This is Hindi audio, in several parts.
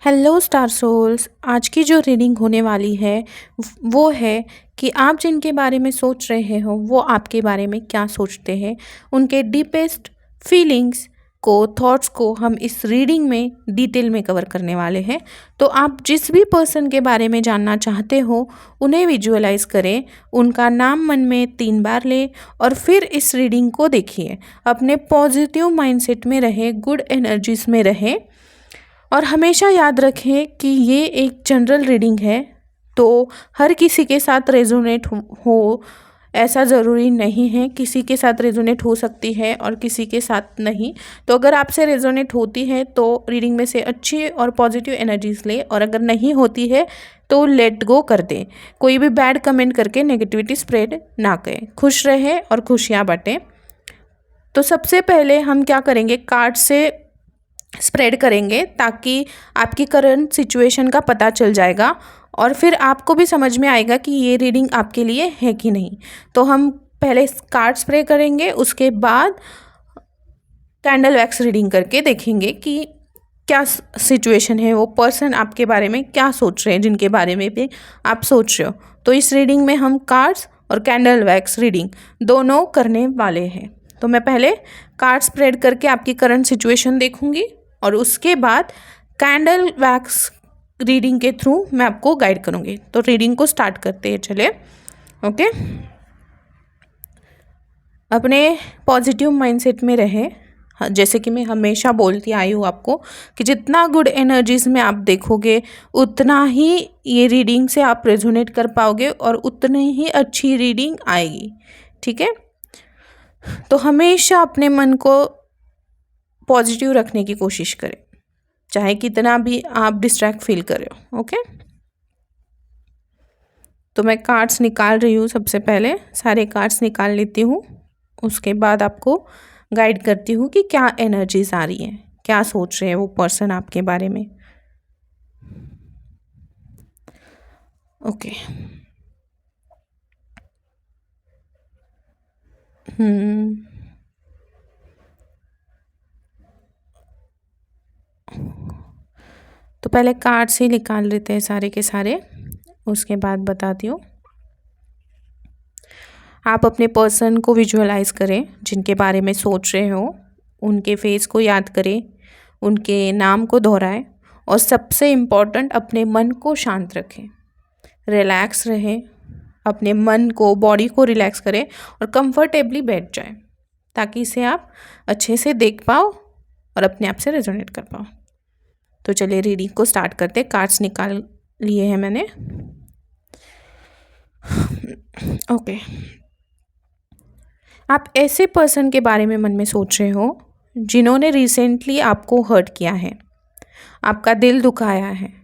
Hello star souls. आज की जो रीडिंग होने वाली है वो है कि आप जिनके बारे में सोच रहे हो वो आपके बारे में क्या सोचते हैं। उनके डीपेस्ट फीलिंग्स को, थॉट्स को हम इस रीडिंग में डिटेल में कवर करने वाले हैं। तो आप जिस भी पर्सन के बारे में जानना चाहते हो उन्हें विजुअलाइज करें, उनका नाम मन में 3 बार लें और फिर इस रीडिंग को देखिए। अपने पॉजिटिव माइंडसेट में रहें, गुड एनर्जीज में रहें और हमेशा याद रखें कि ये एक जनरल रीडिंग है, तो हर किसी के साथ रेजोनेट हो ऐसा ज़रूरी नहीं है। किसी के साथ रेजोनेट हो सकती है और किसी के साथ नहीं। तो अगर आपसे रेजोनेट होती है तो रीडिंग में से अच्छी और पॉजिटिव एनर्जीज ले, और अगर नहीं होती है तो लेट गो कर दें। कोई भी बैड कमेंट करके नेगेटिविटी स्प्रेड ना करें। खुश रहें और खुशियाँ बांटें। तो सबसे पहले हम क्या करेंगे, कार्ड से स्प्रेड करेंगे ताकि आपकी करंट सिचुएशन का पता चल जाएगा और फिर आपको भी समझ में आएगा कि ये रीडिंग आपके लिए है कि नहीं। तो हम पहले कार्ड स्प्रे करेंगे, उसके बाद कैंडल वैक्स रीडिंग करके देखेंगे कि क्या सिचुएशन है, वो पर्सन आपके बारे में क्या सोच रहे हैं जिनके बारे में भी आप सोच रहे हो। तो इस रीडिंग में हम कार्ड्स और कैंडल वैक्स रीडिंग दोनों करने वाले हैं। तो मैं पहले कार्ड स्प्रेड करके आपकी करंट सिचुएशन देखूंगी और उसके बाद कैंडल वैक्स रीडिंग के थ्रू मैं आपको गाइड करूंगी। तो रीडिंग को स्टार्ट करते हैं, चले। ओके, अपने पॉजिटिव माइंडसेट में रहें। जैसे कि मैं हमेशा बोलती आई हूँ आपको कि जितना गुड एनर्जीज में आप देखोगे उतना ही ये रीडिंग से आप रेजोनेट कर पाओगे और उतनी ही अच्छी रीडिंग आएगी। ठीक है, तो हमेशा अपने मन को पॉजिटिव रखने की कोशिश करें, चाहे कितना भी आप डिस्ट्रैक्ट फील कर रहे हो। ओके, तो मैं कार्ड्स निकाल रही हूँ। सबसे पहले सारे कार्ड्स निकाल लेती हूँ, उसके बाद आपको गाइड करती हूँ कि क्या एनर्जीज आ रही हैं, क्या सोच रहे हैं वो पर्सन आपके बारे में। ओके, तो पहले कार्ड से निकाल लेते हैं सारे के सारे, उसके बाद बताती हूँ। आप अपने पर्सन को विजुअलाइज करें जिनके बारे में सोच रहे हो, उनके फेस को याद करें, उनके नाम को दोहराएं और सबसे इम्पॉर्टेंट अपने मन को शांत रखें, रिलैक्स रहें। अपने मन को, बॉडी को रिलैक्स करें और कंफर्टेबली बैठ जाएं ताकि इसे आप अच्छे से देख पाओ और अपने आप से रेजोनेट कर पाओ। तो चलिए रीडिंग को स्टार्ट करते। कार्ड्स निकाल लिए हैं मैंने। ओके, आप ऐसे पर्सन के बारे में मन में सोच रहे हो जिन्होंने रिसेंटली आपको हर्ट किया है, आपका दिल दुखाया है।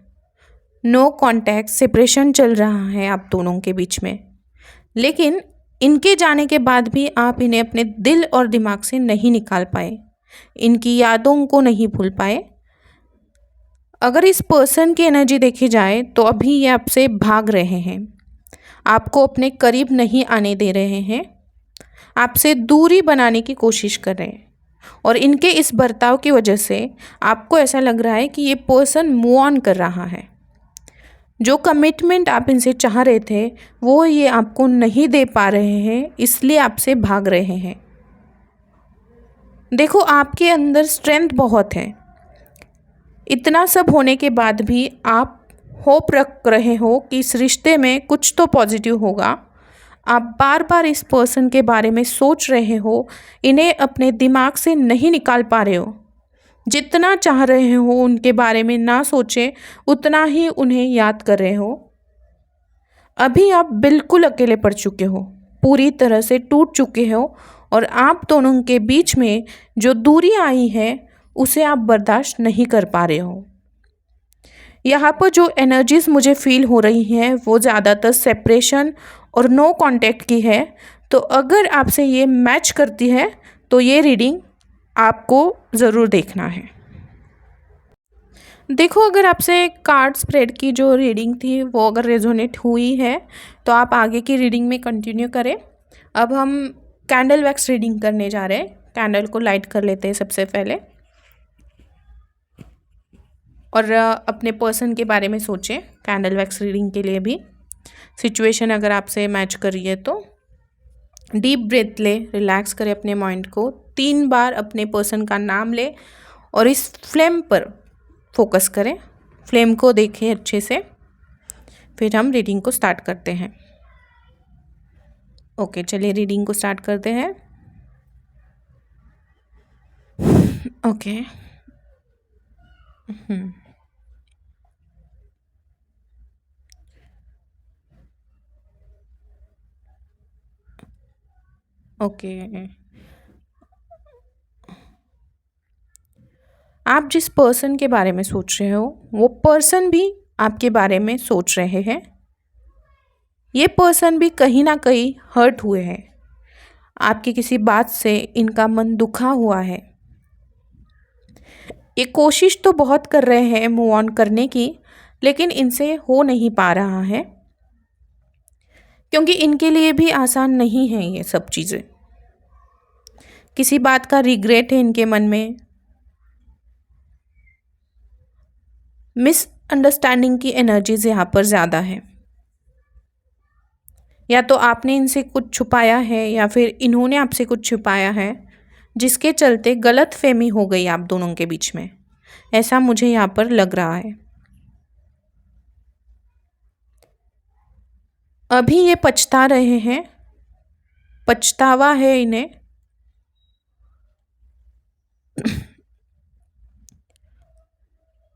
नो कॉन्टैक्ट, सेपरेशन चल रहा है आप दोनों के बीच में, लेकिन इनके जाने के बाद भी आप इन्हें अपने दिल और दिमाग से नहीं निकाल पाए, इनकी यादों को नहीं भूल पाए। अगर इस पर्सन की एनर्जी देखी जाए तो अभी ये आपसे भाग रहे हैं, आपको अपने करीब नहीं आने दे रहे हैं, आपसे दूरी बनाने की कोशिश कर रहे हैं और इनके इस बर्ताव की वजह से आपको ऐसा लग रहा है कि ये पर्सन मूव ऑन कर रहा है। जो कमिटमेंट आप इनसे चाह रहे थे वो ये आपको नहीं दे पा रहे हैं, इसलिए आपसे भाग रहे हैं। देखो, आपके अंदर स्ट्रेंथ बहुत है। इतना सब होने के बाद भी आप होप रख रहे हो कि इस रिश्ते में कुछ तो पॉजिटिव होगा। आप बार बार इस पर्सन के बारे में सोच रहे हो, इन्हें अपने दिमाग से नहीं निकाल पा रहे हो। जितना चाह रहे हो उनके बारे में ना सोचें, उतना ही उन्हें याद कर रहे हो। अभी आप बिल्कुल अकेले पड़ चुके हो, पूरी तरह से टूट चुके हो और आप दोनों के बीच में जो दूरी आई है उसे आप बर्दाश्त नहीं कर पा रहे हो। यहाँ पर जो एनर्जीज मुझे फील हो रही हैं वो ज़्यादातर सेपरेशन और नो कांटेक्ट की है। तो अगर आपसे ये मैच करती है तो ये रीडिंग आपको ज़रूर देखना है। देखो, अगर आपसे कार्ड स्प्रेड की जो रीडिंग थी वो अगर रेजोनेट हुई है तो आप आगे की रीडिंग में कंटिन्यू करें। अब हम कैंडल वैक्स रीडिंग करने जा रहे हैं। कैंडल को लाइट कर लेते हैं सबसे पहले और अपने पर्सन के बारे में सोचें कैंडल वैक्स रीडिंग के लिए भी। सिचुएशन अगर आपसे मैच कर रही है तो डीप ब्रेथ ले, रिलैक्स करें अपने माइंड को, 3 बार अपने पर्सन का नाम ले और इस फ्लेम पर फोकस करें, फ्लेम को देखें अच्छे से। फिर हम रीडिंग को स्टार्ट करते हैं। ओके, चलिए रीडिंग को स्टार्ट करते हैं। ओके। ओके, आप जिस पर्सन के बारे में सोच रहे हो वो पर्सन भी आपके बारे में सोच रहे हैं। ये पर्सन भी कहीं ना कहीं हर्ट हुए हैं, आपकी किसी बात से इनका मन दुखा हुआ है। ये कोशिश तो बहुत कर रहे हैं मूव ऑन करने की, लेकिन इनसे हो नहीं पा रहा है, क्योंकि इनके लिए भी आसान नहीं है ये सब चीज़ें। किसी बात का रिग्रेट है इनके मन में, मिसअंडरस्टैंडिंग की एनर्जीज यहाँ पर ज़्यादा है। या तो आपने इनसे कुछ छुपाया है या फिर इन्होंने आपसे कुछ छुपाया है, जिसके चलते गलत फहमी हो गई आप दोनों के बीच में, ऐसा मुझे यहाँ पर लग रहा है। अभी ये पछता रहे हैं, पछतावा है इन्हें।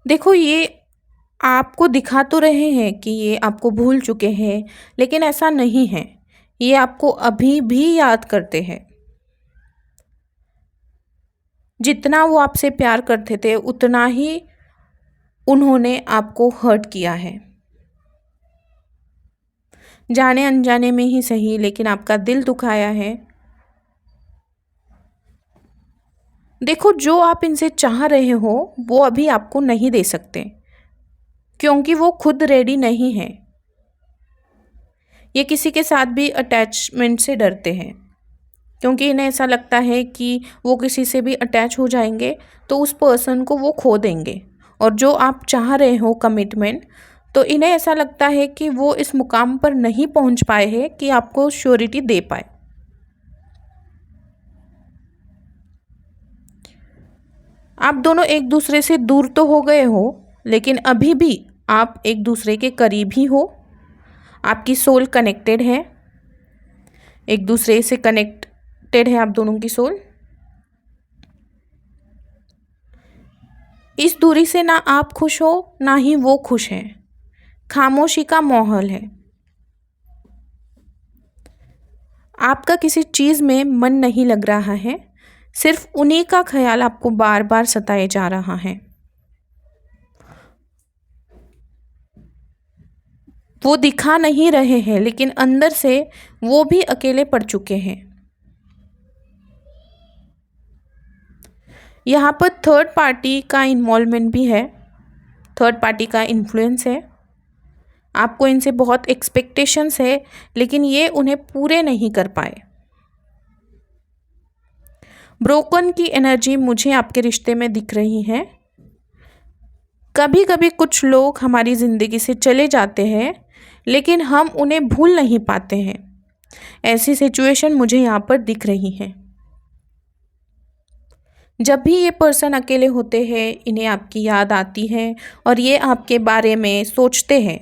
देखो, ये आपको दिखा तो रहे हैं कि ये आपको भूल चुके हैं, लेकिन ऐसा नहीं है। ये आपको अभी भी याद करते हैं। जितना वो आपसे प्यार करते थे उतना ही उन्होंने आपको हर्ट किया है, जाने अनजाने में ही सही, लेकिन आपका दिल दुखाया है। देखो, जो आप इनसे चाह रहे हो वो अभी आपको नहीं दे सकते, क्योंकि वो खुद रेडी नहीं है। ये किसी के साथ भी अटैचमेंट से डरते हैं, क्योंकि इन्हें ऐसा लगता है कि वो किसी से भी अटैच हो जाएंगे तो उस पर्सन को वो खो देंगे। और जो आप चाह रहे हो कमिटमेंट, तो इन्हें ऐसा लगता है कि वो इस मुकाम पर नहीं पहुंच पाए हैं कि आपको श्योरिटी दे पाए। आप दोनों एक दूसरे से दूर तो हो गए हो, लेकिन अभी भी आप एक दूसरे के करीब ही हो। आपकी सोल कनेक्टेड है, एक दूसरे से कनेक्टेड है आप दोनों की सोल। इस दूरी से ना आप खुश हो ना ही वो खुश है, खामोशी का माहौल है। आपका किसी चीज़ में मन नहीं लग रहा है, सिर्फ उन्हीं का ख्याल आपको बार बार सताए जा रहा है। वो दिखा नहीं रहे हैं, लेकिन अंदर से वो भी अकेले पड़ चुके हैं। यहाँ पर थर्ड पार्टी का इन्वॉल्वमेंट भी है, थर्ड पार्टी का इन्फ्लुएंस है। आपको इनसे बहुत एक्सपेक्टेशंस है, लेकिन ये उन्हें पूरे नहीं कर पाए। ब्रोकन की एनर्जी मुझे आपके रिश्ते में दिख रही है। कभी कभी कुछ लोग हमारी ज़िंदगी से चले जाते हैं, लेकिन हम उन्हें भूल नहीं पाते हैं। ऐसी सिचुएशन मुझे यहाँ पर दिख रही है। जब भी ये पर्सन अकेले होते हैं, इन्हें आपकी याद आती है और ये आपके बारे में सोचते हैं।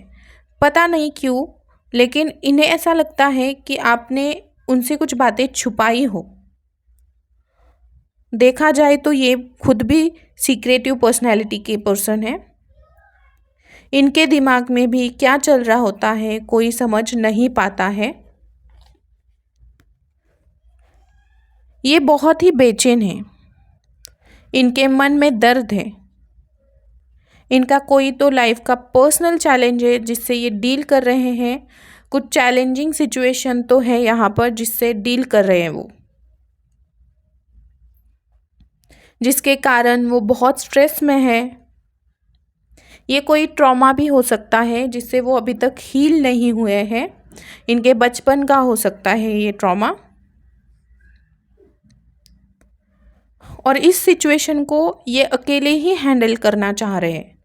पता नहीं क्यों, लेकिन इन्हें ऐसा लगता है कि आपने उनसे कुछ बातें छुपाई हो। देखा जाए तो ये खुद भी सीक्रेटिव पर्सनैलिटी के पर्सन है। इनके दिमाग में भी क्या चल रहा होता है कोई समझ नहीं पाता है। ये बहुत ही बेचैन है, इनके मन में दर्द है। इनका कोई तो लाइफ का पर्सनल चैलेंज है जिससे ये डील कर रहे हैं। कुछ चैलेंजिंग सिचुएशन तो है यहाँ पर जिससे डील कर रहे हैं वो, जिसके कारण वो बहुत स्ट्रेस में है। ये कोई ट्रॉमा भी हो सकता है जिससे वो अभी तक हील नहीं हुए हैं। इनके बचपन का हो सकता है ये ट्रॉमा, और इस सिचुएशन को ये अकेले ही हैंडल करना चाह रहे हैं।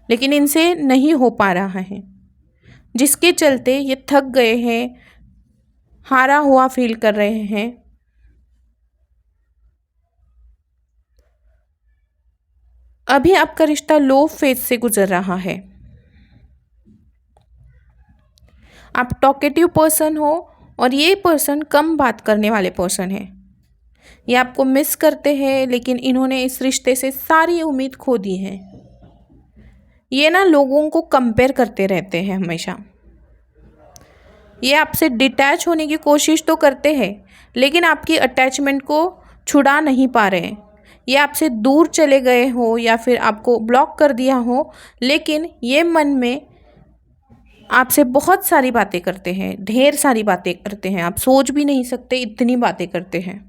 लेकिन इनसे नहीं हो पा रहा है, जिसके चलते ये थक गए हैं, हारा हुआ फील कर रहे हैं। अभी आपका रिश्ता लो फेज से गुजर रहा है। आप टॉकेटिव पर्सन हो और ये पर्सन कम बात करने वाले पर्सन है। ये आपको मिस करते हैं, लेकिन इन्होंने इस रिश्ते से सारी उम्मीद खो दी है। ये ना लोगों को कंपेयर करते रहते हैं हमेशा। ये आपसे डिटैच होने की कोशिश तो करते हैं, लेकिन आपकी अटैचमेंट को छुड़ा नहीं पा रहे हैं। ये आपसे दूर चले गए हो या फिर आपको ब्लॉक कर दिया हो, लेकिन ये मन में आपसे बहुत सारी बातें करते हैं, ढेर सारी बातें करते हैं। आप सोच भी नहीं सकते इतनी बातें करते हैं।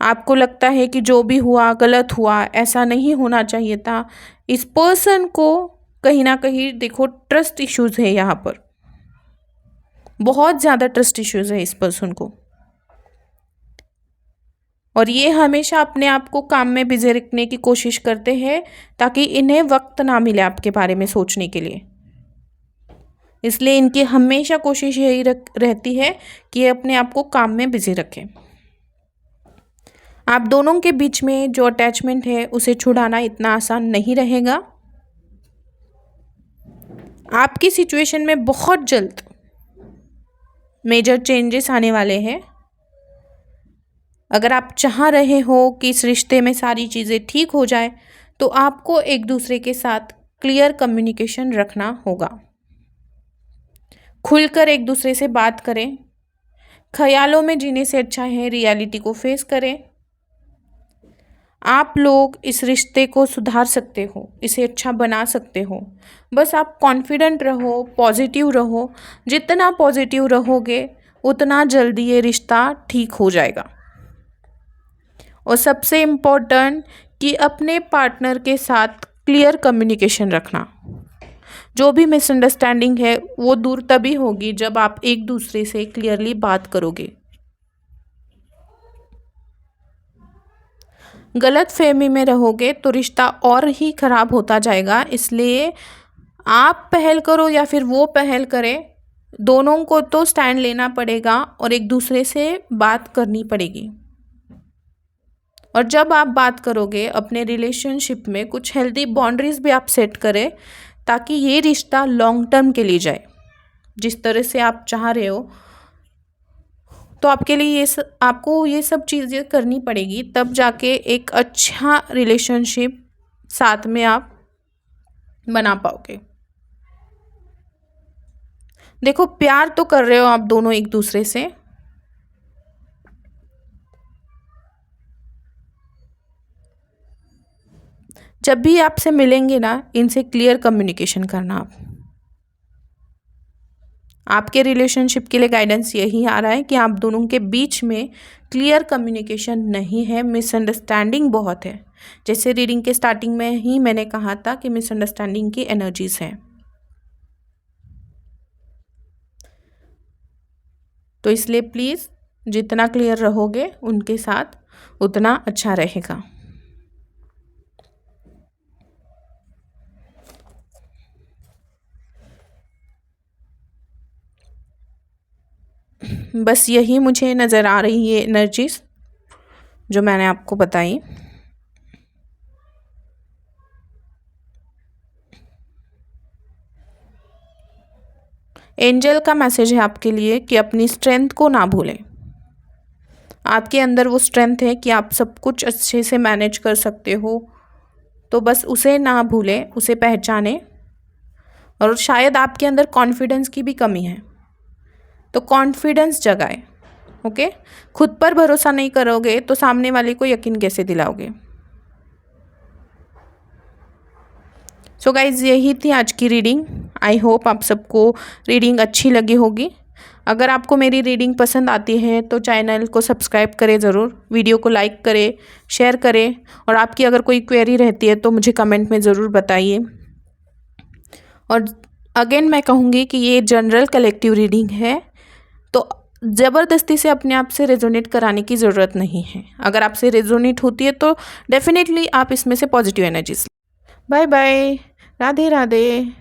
आपको लगता है कि जो भी हुआ गलत हुआ, ऐसा नहीं होना चाहिए था। इस पर्सन को कहीं ना कहीं देखो ट्रस्ट इश्यूज है, यहाँ पर बहुत ज़्यादा ट्रस्ट इश्यूज है इस पर्सन को। और ये हमेशा अपने आप को काम में बिजी रखने की कोशिश करते हैं, ताकि इन्हें वक्त ना मिले आपके बारे में सोचने के लिए। इसलिए इनकी हमेशा कोशिश यही रहती है कि ये अपने आप को काम में बिजी रखें। आप दोनों के बीच में जो अटैचमेंट है उसे छुड़ाना इतना आसान नहीं रहेगा। आपकी सिचुएशन में बहुत जल्द मेजर चेंजेस आने वाले हैं। अगर आप चाह रहे हो कि इस रिश्ते में सारी चीज़ें ठीक हो जाए, तो आपको एक दूसरे के साथ क्लियर कम्युनिकेशन रखना होगा। खुलकर एक दूसरे से बात करें। ख्यालों में जीने से अच्छा है रियलिटी को फेस करें। आप लोग इस रिश्ते को सुधार सकते हो, इसे अच्छा बना सकते हो। बस आप कॉन्फिडेंट रहो, पॉजिटिव रहो। जितना पॉजिटिव रहोगे उतना जल्दी ये रिश्ता ठीक हो जाएगा। और सबसे इम्पोर्टेंट कि अपने पार्टनर के साथ क्लियर कम्युनिकेशन रखना। जो भी मिसअंडरस्टैंडिंग है वो दूर तभी होगी जब आप एक दूसरे से क्लियरली बात करोगे। गलत फहमी में रहोगे तो रिश्ता और ही खराब होता जाएगा। इसलिए आप पहल करो या फिर वो पहल करे, दोनों को तो स्टैंड लेना पड़ेगा और एक दूसरे से बात करनी पड़ेगी। और जब आप बात करोगे अपने रिलेशनशिप में कुछ हेल्दी बाउंड्रीज भी आप सेट करें, ताकि ये रिश्ता लॉन्ग टर्म के लिए जाए जिस तरह से आप चाह रहे हो। तो आपके लिए आपको ये सब चीज़ें करनी पड़ेगी, तब जाके एक अच्छा रिलेशनशिप साथ में आप बना पाओगे। देखो प्यार तो कर रहे हो आप दोनों एक दूसरे से, जब भी आपसे मिलेंगे ना इनसे क्लियर कम्युनिकेशन करना। आपके रिलेशनशिप के लिए गाइडेंस यही आ रहा है कि आप दोनों के बीच में क्लियर कम्युनिकेशन नहीं है, मिसअंडरस्टैंडिंग बहुत है। जैसे रीडिंग के स्टार्टिंग में ही मैंने कहा था कि मिसअंडरस्टैंडिंग की एनर्जीज हैं। तो इसलिए प्लीज़ जितना क्लियर रहोगे उनके साथ उतना अच्छा रहेगा। बस यही मुझे नज़र आ रही है एनर्जीज जो मैंने आपको बताई। एंजल का मैसेज है आपके लिए कि अपनी स्ट्रेंथ को ना भूलें। आपके अंदर वो स्ट्रेंथ है कि आप सब कुछ अच्छे से मैनेज कर सकते हो, तो बस उसे ना भूलें, उसे पहचानें। और शायद आपके अंदर कॉन्फिडेंस की भी कमी है, तो कॉन्फिडेंस जगाएं। ओके, खुद पर भरोसा नहीं करोगे तो सामने वाले को यकीन कैसे दिलाओगे। सो गाइज यही थी आज की रीडिंग। आई होप आप सबको रीडिंग अच्छी लगी होगी। अगर आपको मेरी रीडिंग पसंद आती है तो चैनल को सब्सक्राइब करें ज़रूर, वीडियो को लाइक करें, शेयर करें। और आपकी अगर कोई क्वेरी रहती है तो मुझे कमेंट में ज़रूर बताइए। और अगेन मैं कहूँगी कि ये जनरल कलेक्टिव रीडिंग है, तो ज़बरदस्ती से अपने आप से रेजोनेट कराने की ज़रूरत नहीं है। अगर आपसे रेजोनेट होती है तो डेफिनेटली आप इसमें से positive energies. Bye bye. Radhe Radhe.